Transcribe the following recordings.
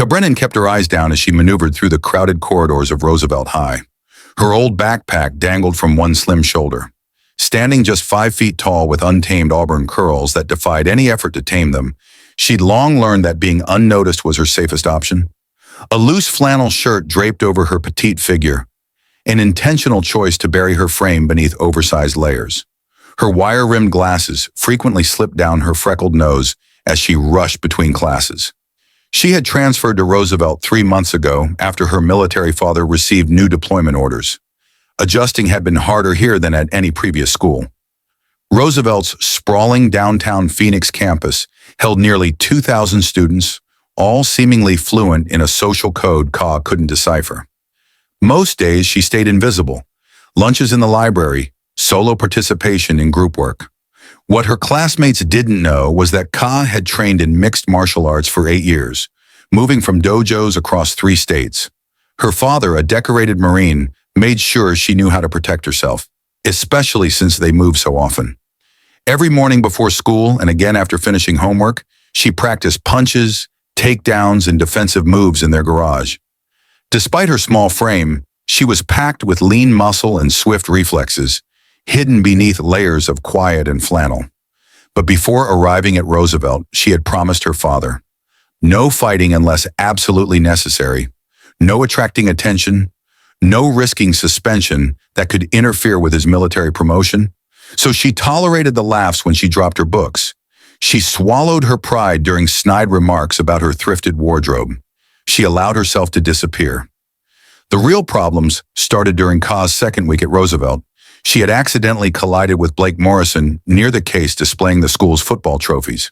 Brennan kept her eyes down as she maneuvered through the crowded corridors of Roosevelt High. Her old backpack dangled from one slim shoulder. Standing just 5 feet tall with untamed auburn curls that defied any effort to tame them, she'd long learned that being unnoticed was her safest option. A loose flannel shirt draped over her petite figure, an intentional choice to bury her frame beneath oversized layers. Her wire-rimmed glasses frequently slipped down her freckled nose as she rushed between classes. She had transferred to Roosevelt 3 months ago after her military father received new deployment orders. Adjusting had been harder here than at any previous school. Roosevelt's sprawling downtown Phoenix campus held nearly 2,000 students, all seemingly fluent in a social code Ka couldn't decipher. Most days she stayed invisible. Lunches in the library, solo participation in group work. What her classmates didn't know was that Ka had trained in mixed martial arts for 8 years, moving from dojos across 3 states. Her father, a decorated Marine, made sure she knew how to protect herself, especially since they moved so often. Every morning before school and again after finishing homework, she practiced punches, takedowns, and defensive moves in their garage. Despite her small frame, she was packed with lean muscle and swift reflexes, hidden beneath layers of quiet and flannel. But before arriving at Roosevelt, she had promised her father, no fighting unless absolutely necessary, no attracting attention, no risking suspension that could interfere with his military promotion. So she tolerated the laughs when she dropped her books. She swallowed her pride during snide remarks about her thrifted wardrobe. She allowed herself to disappear. The real problems started during Ka's second week at Roosevelt. She had accidentally collided with Blake Morrison near the case displaying the school's football trophies.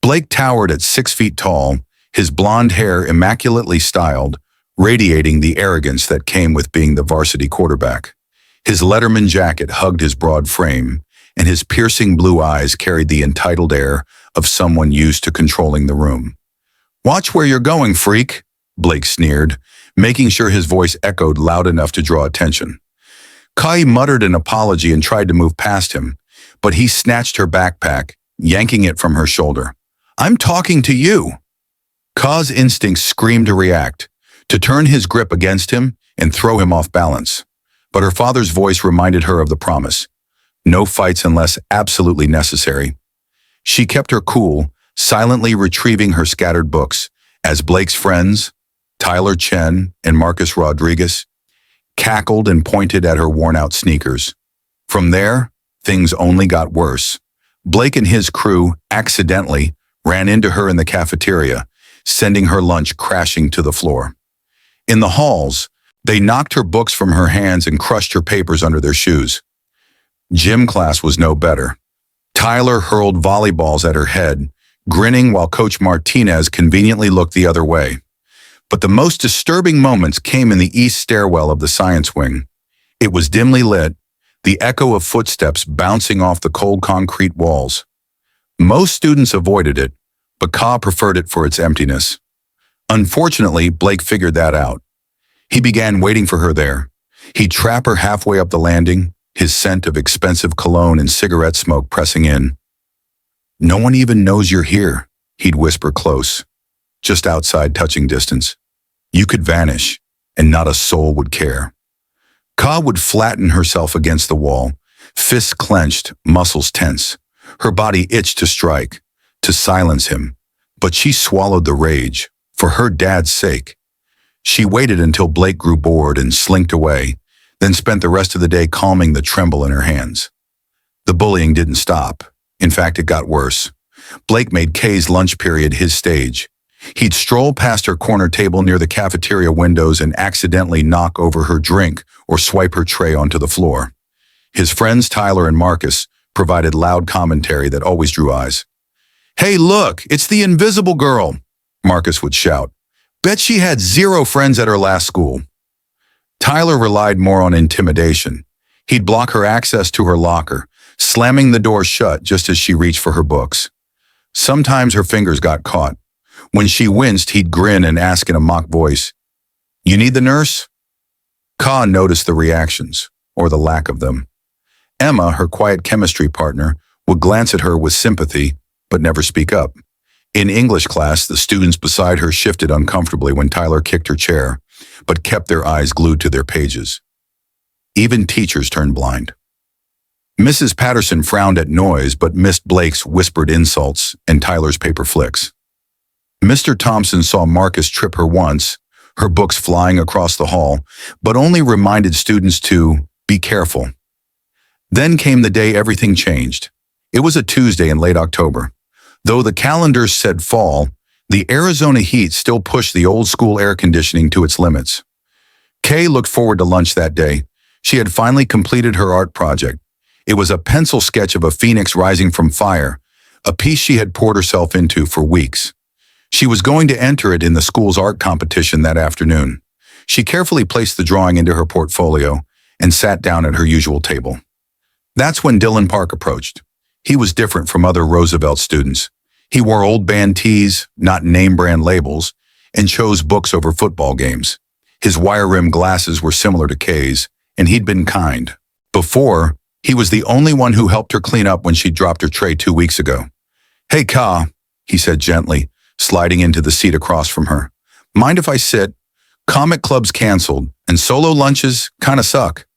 Blake towered at 6 feet tall, his blonde hair immaculately styled, radiating the arrogance that came with being the varsity quarterback. His Letterman jacket hugged his broad frame, and his piercing blue eyes carried the entitled air of someone used to controlling the room. "Watch where you're going, freak," Blake sneered, making sure his voice echoed loud enough to draw attention. Kai muttered an apology and tried to move past him, but he snatched her backpack, yanking it from her shoulder. "I'm talking to you." Ka's instincts screamed to react, to turn his grip against him and throw him off balance. But her father's voice reminded her of the promise. No fights unless absolutely necessary. She kept her cool, silently retrieving her scattered books, as Blake's friends, Tyler Chen and Marcus Rodriguez, cackled and pointed at her worn-out sneakers. From there, things only got worse. Blake and his crew accidentally ran into her in the cafeteria, sending her lunch crashing to the floor. In the halls, they knocked her books from her hands and crushed her papers under their shoes. Gym class was no better. Tyler hurled volleyballs at her head, grinning while Coach Martinez conveniently looked the other way. But the most disturbing moments came in the east stairwell of the science wing. It was dimly lit, the echo of footsteps bouncing off the cold concrete walls. Most students avoided it, but Ka preferred it for its emptiness. Unfortunately, Blake figured that out. He began waiting for her there. He'd trap her halfway up the landing, his scent of expensive cologne and cigarette smoke pressing in. "No one even knows you're here," he'd whisper close, just outside touching distance. "You could vanish, and not a soul would care." Ka would flatten herself against the wall, fists clenched, muscles tense. Her body itched to strike, to silence him, but she swallowed the rage, for her dad's sake. She waited until Blake grew bored and slinked away, then spent the rest of the day calming the tremble in her hands. The bullying didn't stop. In fact, it got worse. Blake made Kay's lunch period his stage. He'd stroll past her corner table near the cafeteria windows and accidentally knock over her drink or swipe her tray onto the floor. His friends Tyler and Marcus provided loud commentary that always drew eyes. "Hey, look, it's the invisible girl," Marcus would shout. "Bet she had 0 friends at her last school." Tyler relied more on intimidation. He'd block her access to her locker, slamming the door shut just as she reached for her books. Sometimes her fingers got caught. When she winced, he'd grin and ask in a mock voice, "You need the nurse?" Ka noticed the reactions, or the lack of them. Emma, her quiet chemistry partner, would glance at her with sympathy, but never speak up. In English class, the students beside her shifted uncomfortably when Tyler kicked her chair, but kept their eyes glued to their pages. Even teachers turned blind. Mrs. Patterson frowned at noise but missed Blake's whispered insults and Tyler's paper flicks. Mr. Thompson saw Marcus trip her once, her books flying across the hall, but only reminded students to be careful. Then came the day everything changed. It was a Tuesday in late October. Though the calendars said fall, the Arizona heat still pushed the old-school air conditioning to its limits. Kay looked forward to lunch that day. She had finally completed her art project. It was a pencil sketch of a phoenix rising from fire, a piece she had poured herself into for weeks. She was going to enter it in the school's art competition that afternoon. She carefully placed the drawing into her portfolio and sat down at her usual table. That's when Dylan Park approached. He was different from other Roosevelt students. He wore old band tees, not name-brand labels, and chose books over football games. His wire-rimmed glasses were similar to Kay's, and he'd been kind. Before, he was the only one who helped her clean up when she dropped her tray 2 weeks ago. "Hey, Ka," he said gently, sliding into the seat across from her. "Mind if I sit? Comic club's canceled, and solo lunches kinda suck."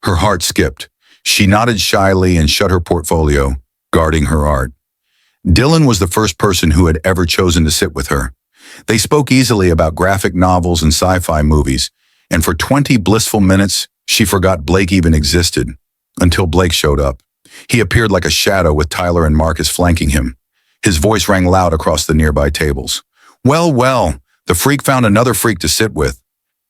Her heart skipped. She nodded shyly and shut her portfolio, guarding her art. Dylan was the first person who had ever chosen to sit with her. They spoke easily about graphic novels and sci-fi movies, and for 20 blissful minutes, she forgot Blake even existed, until Blake showed up. He appeared like a shadow with Tyler and Marcus flanking him. His voice rang loud across the nearby tables. "Well, well, the freak found another freak to sit with."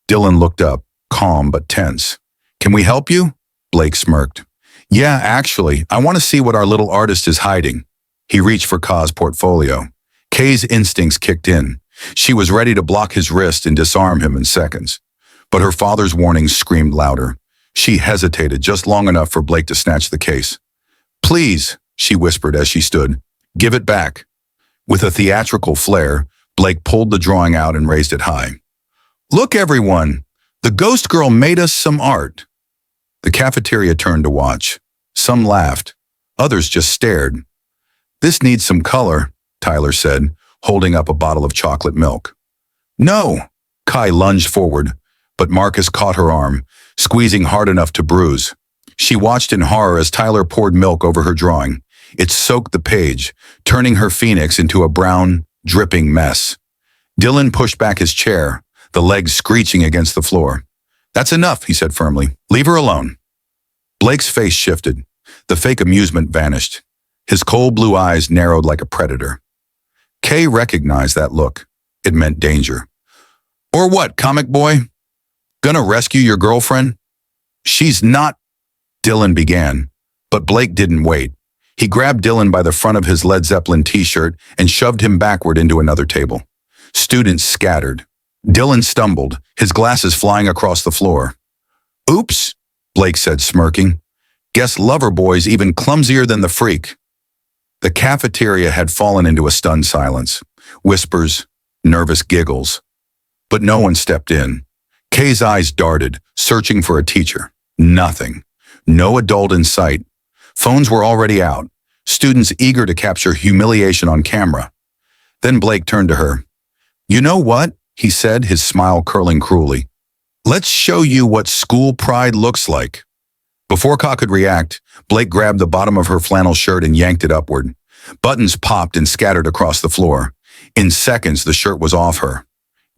Dylan looked up, calm but tense. "Can we help you?" Blake smirked. "Yeah, actually, I want to see what our little artist is hiding." He reached for Ka's portfolio. Kay's instincts kicked in. She was ready to block his wrist and disarm him in seconds. But her father's warnings screamed louder. She hesitated just long enough for Blake to snatch the case. "Please," she whispered as she stood, "give it back." With a theatrical flair, Blake pulled the drawing out and raised it high. "Look, everyone! The ghost girl made us some art." The cafeteria turned to watch. Some laughed. Others just stared. "This needs some color," Tyler said, holding up a bottle of chocolate milk. "No!" Kai lunged forward, but Marcus caught her arm, squeezing hard enough to bruise. She watched in horror as Tyler poured milk over her drawing. It soaked the page, turning her phoenix into a brown, dripping mess. Dylan pushed back his chair, the legs screeching against the floor. "That's enough," he said firmly. "Leave her alone." Blake's face shifted. The fake amusement vanished. His cold blue eyes narrowed like a predator. Kay recognized that look. It meant danger. "Or what, comic boy? Gonna rescue your girlfriend?" "She's not," Dylan began, but Blake didn't wait. He grabbed Dylan by the front of his Led Zeppelin t-shirt and shoved him backward into another table. Students scattered. Dylan stumbled, his glasses flying across the floor. "Oops," Blake said, smirking. "Guess Loverboy's even clumsier than the freak." The cafeteria had fallen into a stunned silence. Whispers, nervous giggles. But no one stepped in. Kay's eyes darted, searching for a teacher. Nothing. No adult in sight. Phones were already out, students eager to capture humiliation on camera. Then Blake turned to her. "You know what?" he said, his smile curling cruelly. "Let's show you what school pride looks like." Before Ka could react, Blake grabbed the bottom of her flannel shirt and yanked it upward. Buttons popped and scattered across the floor. In seconds, the shirt was off her.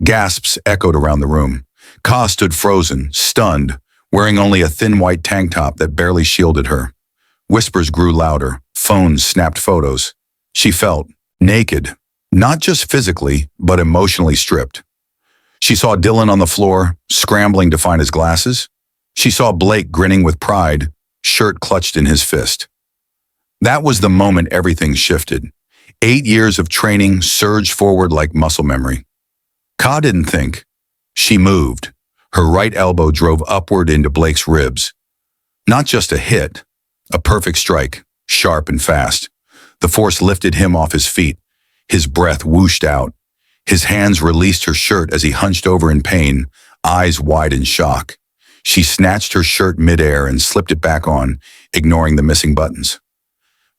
Gasps echoed around the room. Ka stood frozen, stunned, wearing only a thin white tank top that barely shielded her. Whispers grew louder. Phones snapped photos. She felt naked, not just physically, but emotionally stripped. She saw Dylan on the floor, scrambling to find his glasses. She saw Blake grinning with pride, shirt clutched in his fist. That was the moment everything shifted. 8 years of training surged forward like muscle memory. Ka didn't think. She moved. Her right elbow drove upward into Blake's ribs. Not just a hit, a perfect strike, sharp and fast. The force lifted him off his feet. His breath whooshed out. His hands released her shirt as he hunched over in pain, eyes wide in shock. She snatched her shirt midair and slipped it back on, ignoring the missing buttons.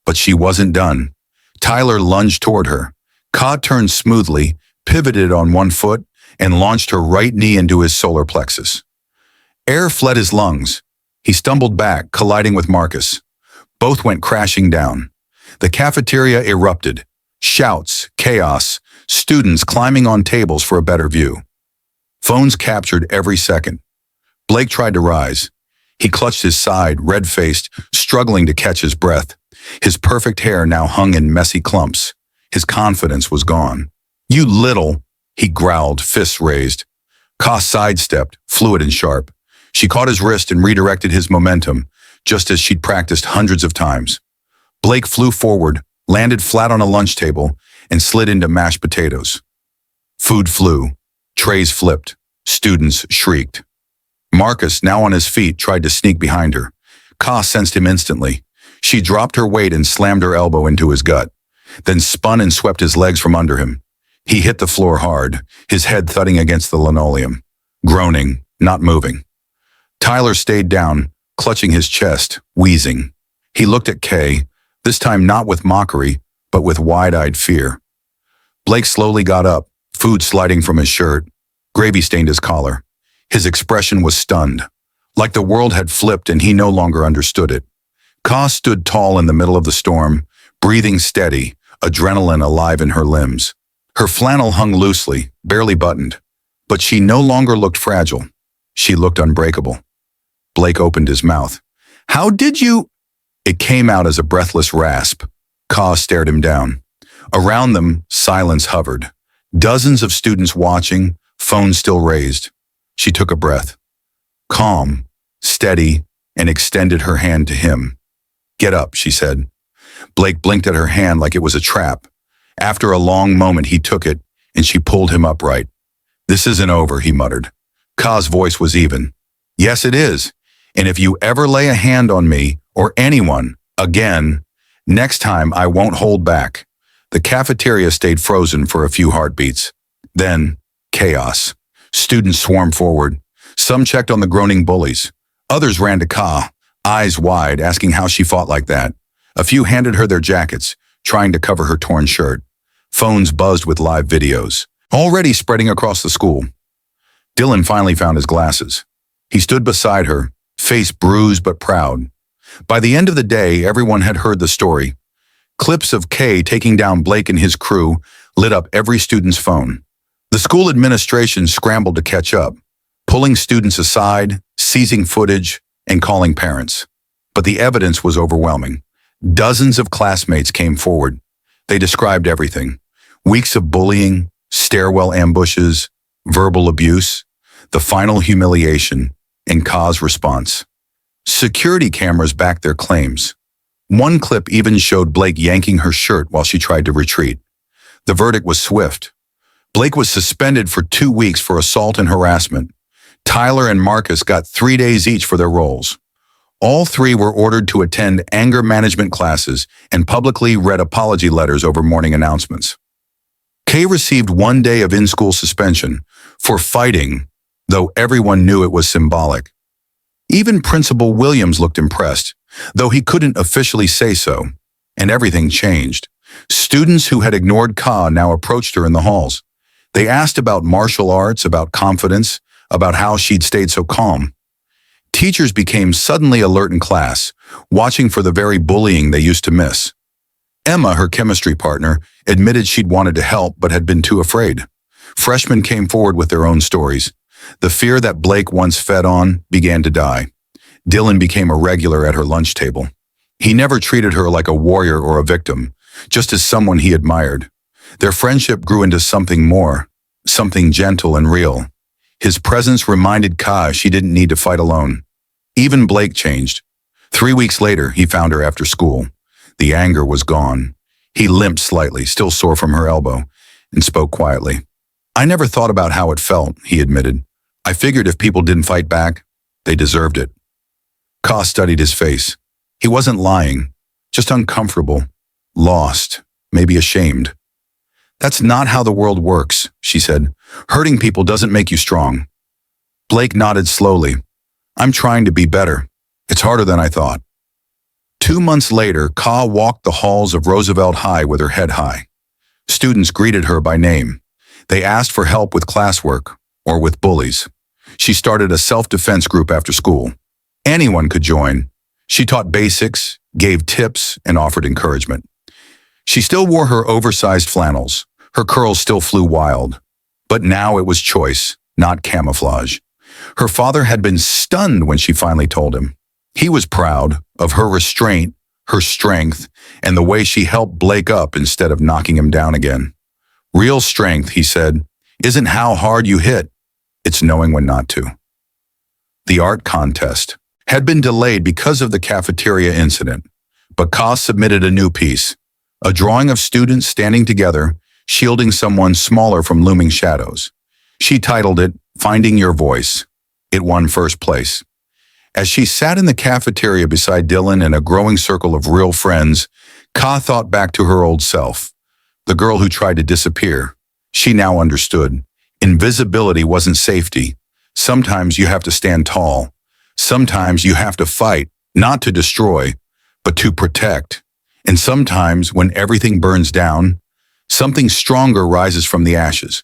But she wasn't done. Tyler lunged toward her. Ka turned smoothly, pivoted on one foot, and launched her right knee into his solar plexus. Air fled his lungs. He stumbled back, colliding with Marcus. Both went crashing down. The cafeteria erupted. Shouts, chaos, students climbing on tables for a better view. Phones captured every second. Blake tried to rise. He clutched his side, red-faced, struggling to catch his breath. His perfect hair now hung in messy clumps. His confidence was gone. "You little," he growled, fists raised. Ka sidestepped, fluid and sharp. She caught his wrist and redirected his momentum, just as she'd practiced hundreds of times. Blake flew forward, landed flat on a lunch table, and slid into mashed potatoes. Food flew. Trays flipped. Students shrieked. Marcus, now on his feet, tried to sneak behind her. Ka sensed him instantly. She dropped her weight and slammed her elbow into his gut, then spun and swept his legs from under him. He hit the floor hard, his head thudding against the linoleum, groaning, not moving. Tyler stayed down, clutching his chest, wheezing. He looked at Kay, this time not with mockery, but with wide-eyed fear. Blake slowly got up, food sliding from his shirt. Gravy stained his collar. His expression was stunned, like the world had flipped and he no longer understood it. Ka stood tall in the middle of the storm, breathing steady, adrenaline alive in her limbs. Her flannel hung loosely, barely buttoned, but she no longer looked fragile. She looked unbreakable. Blake opened his mouth. "How did you—" It came out as a breathless rasp. Ka stared him down. Around them, silence hovered. Dozens of students watching, phones still raised. She took a breath. Calm, steady, and extended her hand to him. "Get up," she said. Blake blinked at her hand like it was a trap. After a long moment, he took it, and she pulled him upright. "This isn't over," he muttered. Ka's voice was even. "Yes, it is. And if you ever lay a hand on me, or anyone, again, next time I won't hold back." The cafeteria stayed frozen for a few heartbeats. Then, chaos. Students swarmed forward. Some checked on the groaning bullies. Others ran to Ka, eyes wide, asking how she fought like that. A few handed her their jackets, trying to cover her torn shirt. Phones buzzed with live videos, already spreading across the school. Dylan finally found his glasses. He stood beside her, face bruised but proud. By the end of the day, everyone had heard the story. Clips of Kay taking down Blake and his crew lit up every student's phone. The school administration scrambled to catch up, pulling students aside, seizing footage, and calling parents. But the evidence was overwhelming. Dozens of classmates came forward. They described everything. Weeks of bullying, stairwell ambushes, verbal abuse, the final humiliation, and Ka's response. Security cameras backed their claims. One clip even showed Blake yanking her shirt while she tried to retreat. The verdict was swift. Blake was suspended for 2 weeks for assault and harassment. Tyler and Marcus got 3 days each for their roles. All three were ordered to attend anger management classes and publicly read apology letters over morning announcements. Kay received 1 day of in-school suspension for fighting, though everyone knew it was symbolic. Even Principal Williams looked impressed, though he couldn't officially say so, and everything changed. Students who had ignored Ka now approached her in the halls. They asked about martial arts, about confidence, about how she'd stayed so calm. Teachers became suddenly alert in class, watching for the very bullying they used to miss. Emma, her chemistry partner, admitted she'd wanted to help but had been too afraid. Freshmen came forward with their own stories. The fear that Blake once fed on began to die. Dylan became a regular at her lunch table. He never treated her like a warrior or a victim, just as someone he admired. Their friendship grew into something more, something gentle and real. His presence reminded Ka she didn't need to fight alone. Even Blake changed. 3 weeks later, he found her after school. The anger was gone. He limped slightly, still sore from her elbow, and spoke quietly. "I never thought about how it felt," he admitted. "I figured if people didn't fight back, they deserved it." Ka studied his face. He wasn't lying, just uncomfortable, lost, maybe ashamed. "That's not how the world works," she said. "Hurting people doesn't make you strong." Blake nodded slowly. "I'm trying to be better. It's harder than I thought." 2 months later, Ka walked the halls of Roosevelt High with her head high. Students greeted her by name. They asked for help with classwork or with bullies. She started a self-defense group after school. Anyone could join. She taught basics, gave tips, and offered encouragement. She still wore her oversized flannels. Her curls still flew wild. But now it was choice, not camouflage. Her father had been stunned when she finally told him. He was proud of her restraint, her strength, and the way she helped Blake up instead of knocking him down again. Real strength, he said, isn't how hard you hit. It's knowing when not to. The art contest had been delayed because of the cafeteria incident, but Ka submitted a new piece, a drawing of students standing together, shielding someone smaller from looming shadows. She titled it, Finding Your Voice. It won first place. As she sat in the cafeteria beside Dylan in a growing circle of real friends, Ka thought back to her old self, the girl who tried to disappear. She now understood. Invisibility wasn't safety. Sometimes you have to stand tall. Sometimes you have to fight, not to destroy, but to protect. And sometimes when everything burns down, something stronger rises from the ashes.